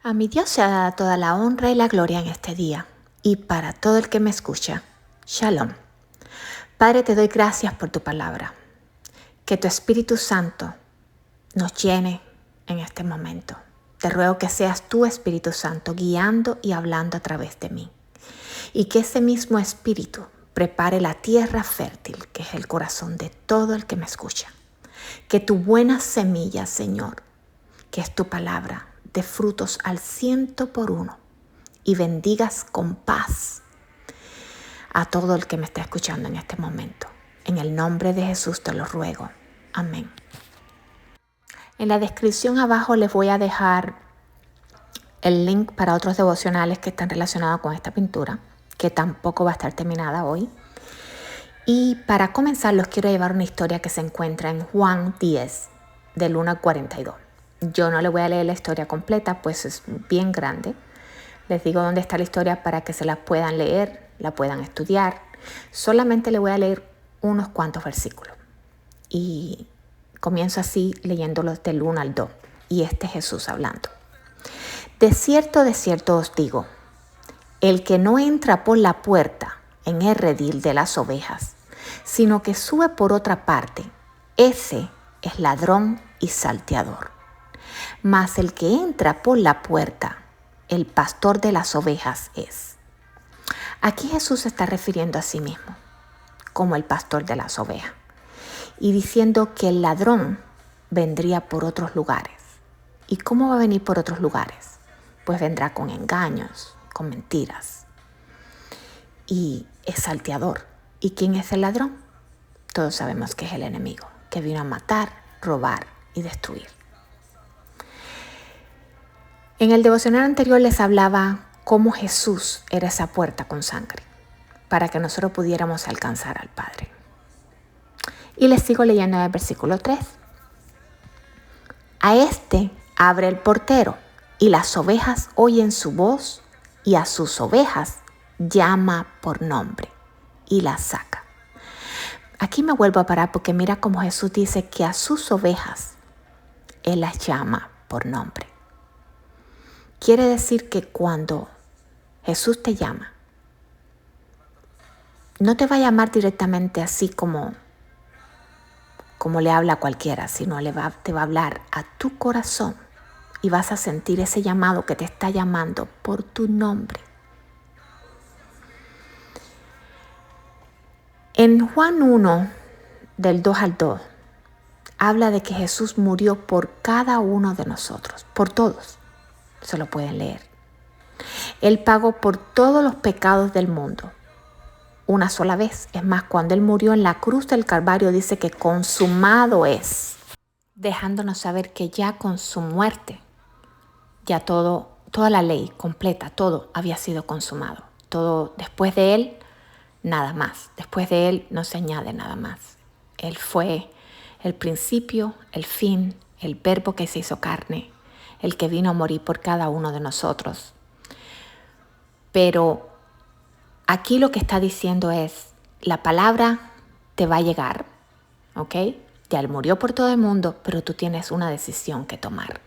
A mi Dios sea dada toda la honra y la gloria en este día, y para todo el que me escucha. Shalom. Padre, te doy gracias por tu palabra. Que tu Espíritu Santo nos llene en este momento. Te ruego que seas tú, Espíritu Santo, guiando y hablando a través de mí. Y que ese mismo Espíritu prepare la tierra fértil, que es el corazón de todo el que me escucha. Que tu buena semilla, Señor, que es tu palabra, de frutos al 100 por 1 y bendigas con paz a todo el que me está escuchando en este momento. En el nombre de Jesús te lo ruego. Amén. En la descripción abajo les voy a dejar el link para otros devocionales que están relacionados con esta pintura, que tampoco va a estar terminada hoy. Y para comenzar los quiero llevar una historia que se encuentra en Juan 10, del 1 al 42. Yo no le voy a leer la historia completa, pues es bien grande. Les digo dónde está la historia para que se la puedan leer, la puedan estudiar. Solamente le voy a leer unos cuantos versículos. Y comienzo así leyéndolos del 1 al 2. Y este es Jesús hablando. De cierto os digo, el que no entra por la puerta en el redil de las ovejas, sino que sube por otra parte, ese es ladrón y salteador. Mas el que entra por la puerta, el pastor de las ovejas es. Aquí Jesús se está refiriendo a sí mismo como el pastor de las ovejas y diciendo que el ladrón vendría por otros lugares. ¿Y cómo va a venir por otros lugares? Pues vendrá con engaños, con mentiras. Y es salteador. ¿Y quién es el ladrón? Todos sabemos que es el enemigo, que vino a matar, robar y destruir. En el devocional anterior les hablaba cómo Jesús era esa puerta con sangre para que nosotros pudiéramos alcanzar al Padre. Y les sigo leyendo en el versículo 3. A este abre el portero y las ovejas oyen su voz y a sus ovejas llama por nombre y las saca. Aquí me vuelvo a parar porque mira cómo Jesús dice que a sus ovejas Él las llama por nombre. Quiere decir que cuando Jesús te llama, no te va a llamar directamente así como le habla a cualquiera, sino te va a hablar a tu corazón y vas a sentir ese llamado que te está llamando por tu nombre. En Juan 1, del 2 al 2, habla de que Jesús murió por cada uno de nosotros, por todos. Se lo pueden leer. Él pagó por todos los pecados del mundo, una sola vez. Es más, cuando Él murió en la cruz del Calvario dice que consumado es, dejándonos saber que ya con su muerte, ya toda la ley completa, todo había sido consumado. Todo después de Él, nada más. Después de Él no se añade nada más. Él fue el principio, el fin, el verbo que se hizo carne, el que vino a morir por cada uno de nosotros. Pero aquí lo que está diciendo es, la palabra te va a llegar, ¿ok? Ya Él murió por todo el mundo, pero tú tienes una decisión que tomar.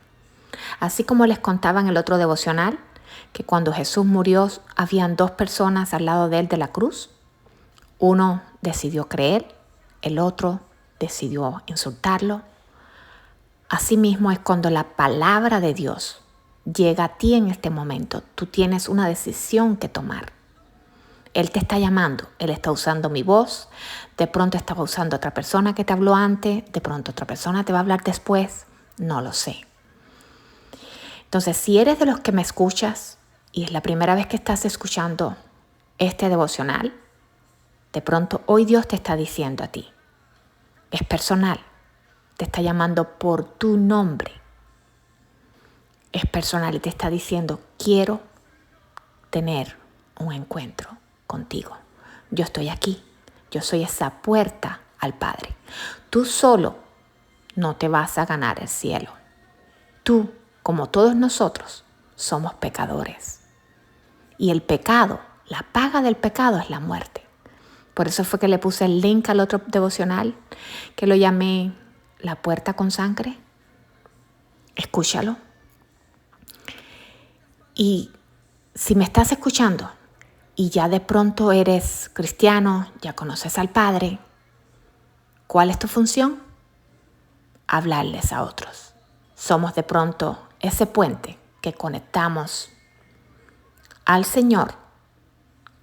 Así como les contaba en el otro devocional, que cuando Jesús murió, habían 2 personas al lado de Él de la cruz. Uno decidió creer, el otro decidió insultarlo. Asimismo es cuando la palabra de Dios llega a ti en este momento. Tú tienes una decisión que tomar. Él te está llamando, Él está usando mi voz, de pronto estaba usando otra persona que te habló antes, de pronto otra persona te va a hablar después, no lo sé. Entonces, si eres de los que me escuchas y es la primera vez que estás escuchando este devocional, de pronto hoy Dios te está diciendo a ti, es personal, te está llamando por tu nombre, es personal y te está diciendo, quiero tener un encuentro contigo. Yo estoy aquí, yo soy esa puerta al Padre. Tú solo no te vas a ganar el cielo. Tú, como todos nosotros, somos pecadores. Y el pecado, la paga del pecado es la muerte. Por eso fue que le puse el link al otro devocional, que lo llamé La puerta con sangre. Escúchalo. Y si me estás escuchando y ya de pronto eres cristiano, ya conoces al Padre, ¿cuál es tu función? Hablarles a otros. Somos de pronto ese puente que conectamos al Señor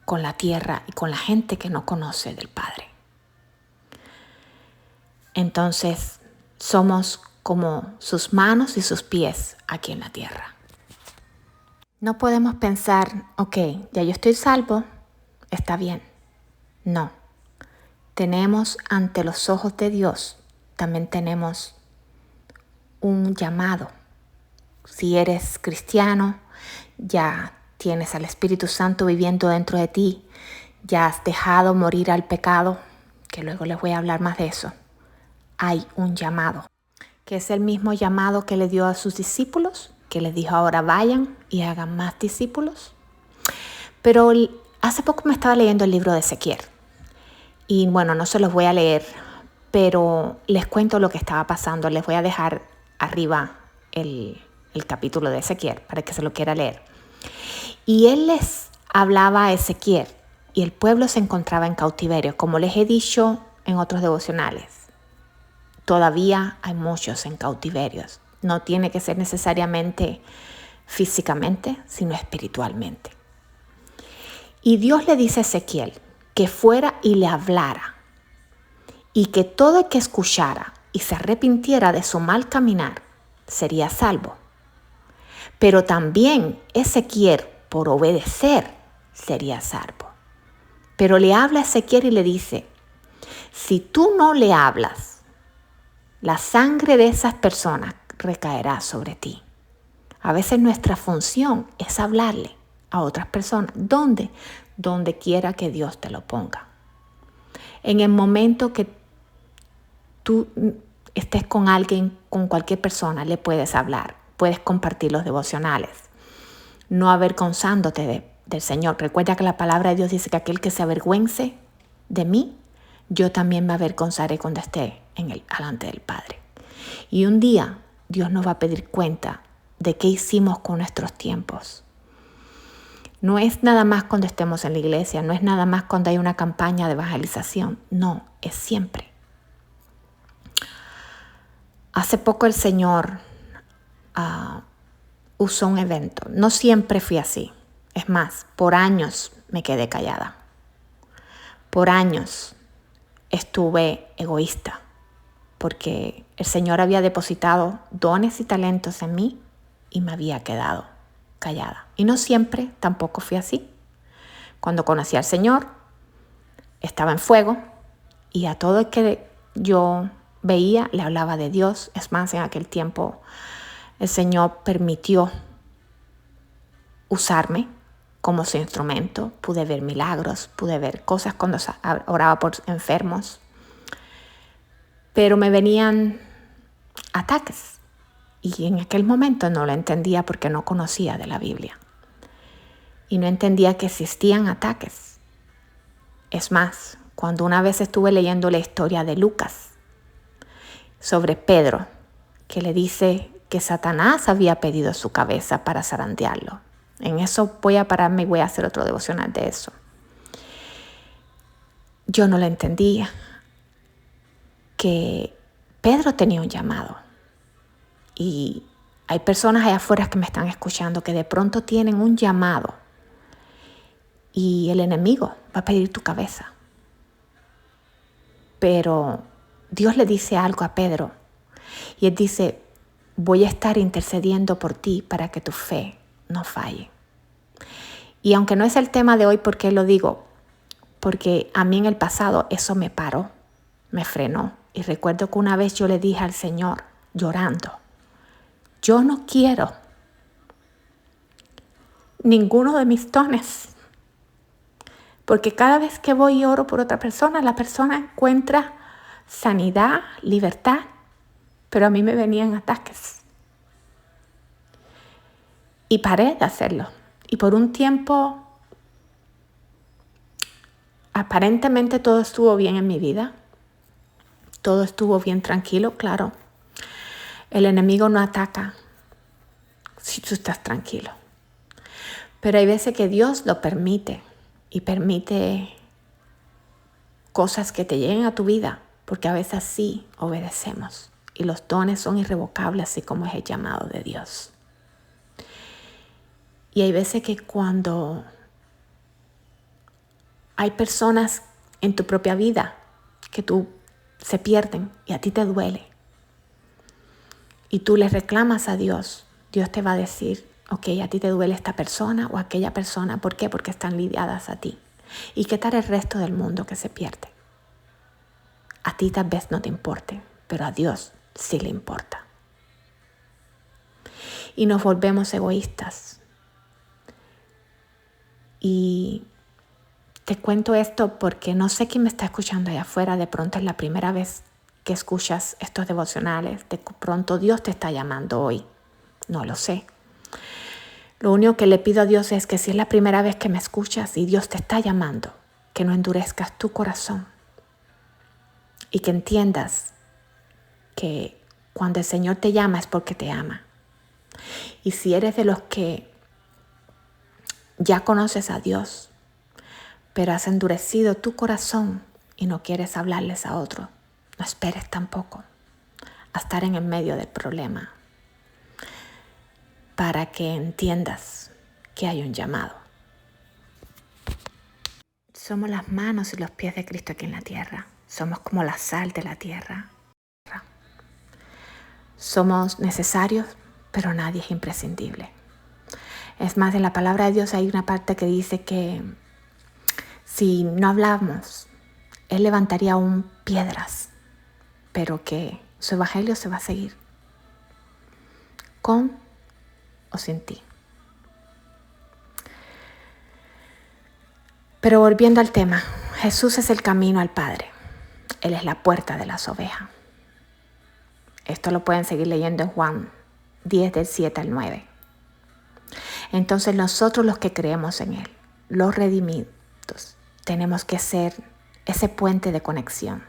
con la tierra y con la gente que no conoce del Padre. Entonces, somos como sus manos y sus pies aquí en la tierra. No podemos pensar, ok, ya yo estoy salvo, está bien. No. Tenemos ante los ojos de Dios, también tenemos un llamado. Si eres cristiano, ya tienes al Espíritu Santo viviendo dentro de ti, ya has dejado morir al pecado, que luego les voy a hablar más de eso. Hay un llamado, que es el mismo llamado que le dio a sus discípulos, que les dijo ahora vayan y hagan más discípulos. Pero hace poco me estaba leyendo el libro de Ezequiel. Y bueno, no se los voy a leer, pero les cuento lo que estaba pasando. Les voy a dejar arriba el capítulo de Ezequiel para que se lo quiera leer. Y él les hablaba a Ezequiel y el pueblo se encontraba en cautiverio, como les he dicho en otros devocionales. Todavía hay muchos en cautiverios. No tiene que ser necesariamente físicamente, sino espiritualmente. Y Dios le dice a Ezequiel que fuera y le hablara, y que todo el que escuchara y se arrepintiera de su mal caminar sería salvo. Pero también Ezequiel, por obedecer, sería salvo. Pero le habla a Ezequiel y le dice, si tú no le hablas, la sangre de esas personas recaerá sobre ti. A veces nuestra función es hablarle a otras personas. ¿Dónde? Donde quiera que Dios te lo ponga. En el momento que tú estés con alguien, con cualquier persona, le puedes hablar. Puedes compartir los devocionales. No avergonzándote del Señor. Recuerda que la palabra de Dios dice que aquel que se avergüence de mí, yo también me avergonzaré cuando esté delante del Padre. Y un día Dios nos va a pedir cuenta de qué hicimos con nuestros tiempos. No es nada más cuando estemos en la iglesia, no es nada más cuando hay una campaña de evangelización. No, es siempre. Hace poco el Señor usó un evento. No siempre fui así. Es más, por años me quedé callada. Por años estuve egoísta, porque el Señor había depositado dones y talentos en mí y me había quedado callada. Y no siempre tampoco fui así. Cuando conocí al Señor, estaba en fuego y a todo el que yo veía le hablaba de Dios. Es más, en aquel tiempo el Señor permitió usarme como su instrumento. Pude ver milagros, pude ver cosas cuando oraba por enfermos. Pero me venían ataques y en aquel momento no lo entendía porque no conocía de la Biblia. Y no entendía que existían ataques. Es más, cuando una vez estuve leyendo la historia de Lucas sobre Pedro, que le dice que Satanás había pedido su cabeza para zarandearlo. En eso voy a pararme y voy a hacer otro devocional de eso. Yo no lo entendía, que Pedro tenía un llamado. Y hay personas allá afuera que me están escuchando que de pronto tienen un llamado y el enemigo va a pedir tu cabeza. Pero Dios le dice algo a Pedro y él dice, voy a estar intercediendo por ti para que tu fe no falle. Y aunque no es el tema de hoy, ¿por qué lo digo? Porque a mí en el pasado eso me paró, me frenó. Y recuerdo que una vez yo le dije al Señor, llorando, yo no quiero ninguno de mis dones. Porque cada vez que voy y oro por otra persona, la persona encuentra sanidad, libertad, pero a mí me venían ataques. Y paré de hacerlo. Y por un tiempo, aparentemente todo estuvo bien en mi vida. Todo estuvo bien tranquilo, claro. El enemigo no ataca si tú estás tranquilo. Pero hay veces que Dios lo permite y permite cosas que te lleguen a tu vida, porque a veces sí obedecemos y los dones son irrevocables, así como es el llamado de Dios. Y hay veces que cuando hay personas en tu propia vida que tú se pierden y a ti te duele y tú le reclamas a Dios, Dios te va a decir, ok, a ti te duele esta persona o aquella persona. ¿Por qué? Porque están ligadas a ti. ¿Y qué tal el resto del mundo que se pierde? A ti tal vez no te importe, pero a Dios sí le importa. Y nos volvemos egoístas. Y te cuento esto porque no sé quién me está escuchando allá afuera. De pronto es la primera vez que escuchas estos devocionales. De pronto Dios te está llamando hoy. No lo sé. Lo único que le pido a Dios es que si es la primera vez que me escuchas y Dios te está llamando, que no endurezcas tu corazón y que entiendas que cuando el Señor te llama es porque te ama. Y si eres de los que ya conoces a Dios, pero has endurecido tu corazón y no quieres hablarles a otros, no esperes tampoco a estar en el medio del problema para que entiendas que hay un llamado. Somos las manos y los pies de Cristo aquí en la tierra. Somos como la sal de la tierra. Somos necesarios, pero nadie es imprescindible. Es más, en la palabra de Dios hay una parte que dice que si no hablamos, Él levantaría aún piedras, pero que su evangelio se va a seguir, con o sin ti. Pero volviendo al tema, Jesús es el camino al Padre. Él es la puerta de las ovejas. Esto lo pueden seguir leyendo en Juan 10, del 7 al 9. Entonces nosotros los que creemos en Él, los redimidos, tenemos que ser ese puente de conexión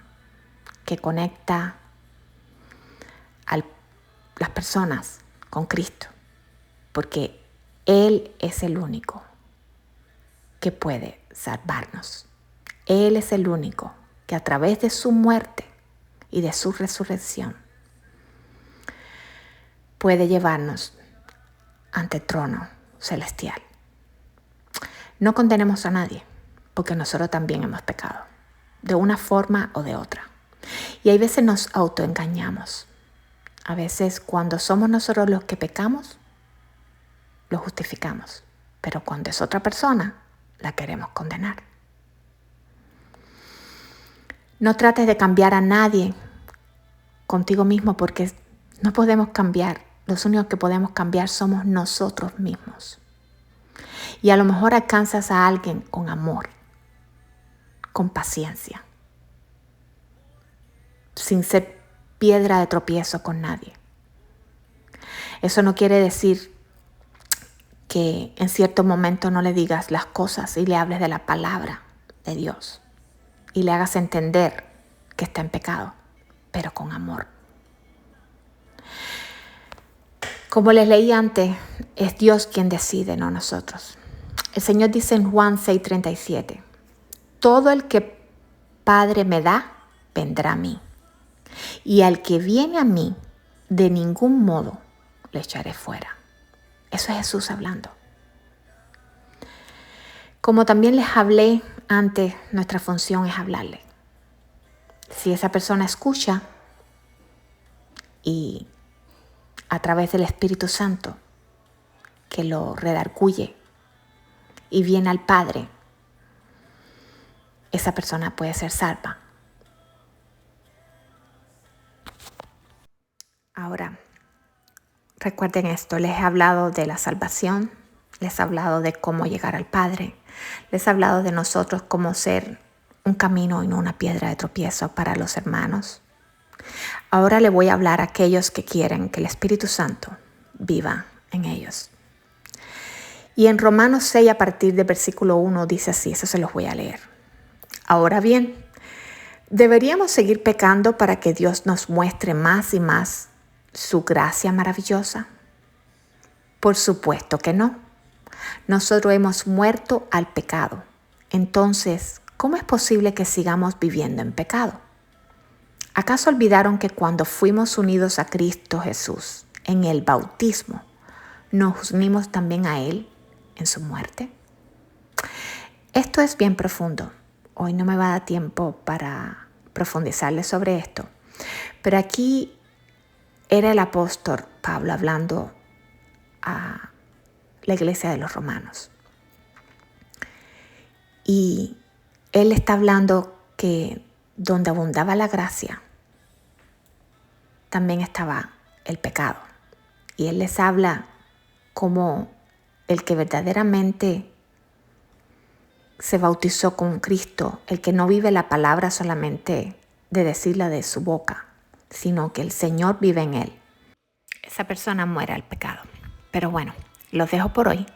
que conecta a las personas con Cristo, porque Él es el único que puede salvarnos. Él es el único que a través de su muerte y de su resurrección puede llevarnos ante el trono celestial. No condenemos a nadie, porque nosotros también hemos pecado, de una forma o de otra. Y hay veces nos autoengañamos. A veces cuando somos nosotros los que pecamos, lo justificamos. Pero cuando es otra persona, la queremos condenar. No trates de cambiar a nadie contigo mismo, porque no podemos cambiar. Los únicos que podemos cambiar somos nosotros mismos. Y a lo mejor alcanzas a alguien con amor, con paciencia, sin ser piedra de tropiezo con nadie. Eso no quiere decir que en cierto momento no le digas las cosas y le hables de la palabra de Dios y le hagas entender que está en pecado, pero con amor. Como les leí antes, es Dios quien decide, no nosotros. El Señor dice en Juan 6:37, todo el que Padre me da, vendrá a mí. Y al que viene a mí, de ningún modo le echaré fuera. Eso es Jesús hablando. Como también les hablé antes, nuestra función es hablarle. Si esa persona escucha y a través del Espíritu Santo que lo redarguye y viene al Padre, esa persona puede ser salva. Ahora, recuerden esto, les he hablado de la salvación, les he hablado de cómo llegar al Padre, les he hablado de nosotros cómo ser un camino y no una piedra de tropiezo para los hermanos. Ahora le voy a hablar a aquellos que quieren que el Espíritu Santo viva en ellos. Y en Romanos 6, a partir del versículo 1, dice así, eso se los voy a leer. Ahora bien, ¿deberíamos seguir pecando para que Dios nos muestre más y más su gracia maravillosa? Por supuesto que no. nosotros hemos muerto al pecado. Entonces, ¿cómo es posible que sigamos viviendo en pecado? ¿Acaso olvidaron que cuando fuimos unidos a Cristo Jesús en el bautismo, nos unimos también a Él en su muerte? Esto es bien profundo. Hoy no me va a dar tiempo para profundizarles sobre esto. Pero aquí era el apóstol Pablo hablando a la iglesia de los romanos. Y él está hablando que donde abundaba la gracia, también estaba el pecado. Y él les habla como el que verdaderamente se bautizó con Cristo, el que no vive la palabra solamente de decirla de su boca, sino que el Señor vive en él. Esa persona muere al pecado. Pero bueno, los dejo por hoy,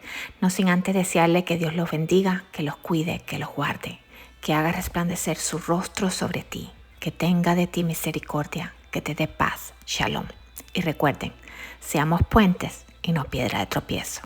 no sin antes desearle que Dios los bendiga, que los cuide, que los guarde, que haga resplandecer su rostro sobre ti, que tenga de ti misericordia, que te dé paz. Shalom. Y recuerden, seamos puentes y no piedra de tropiezo.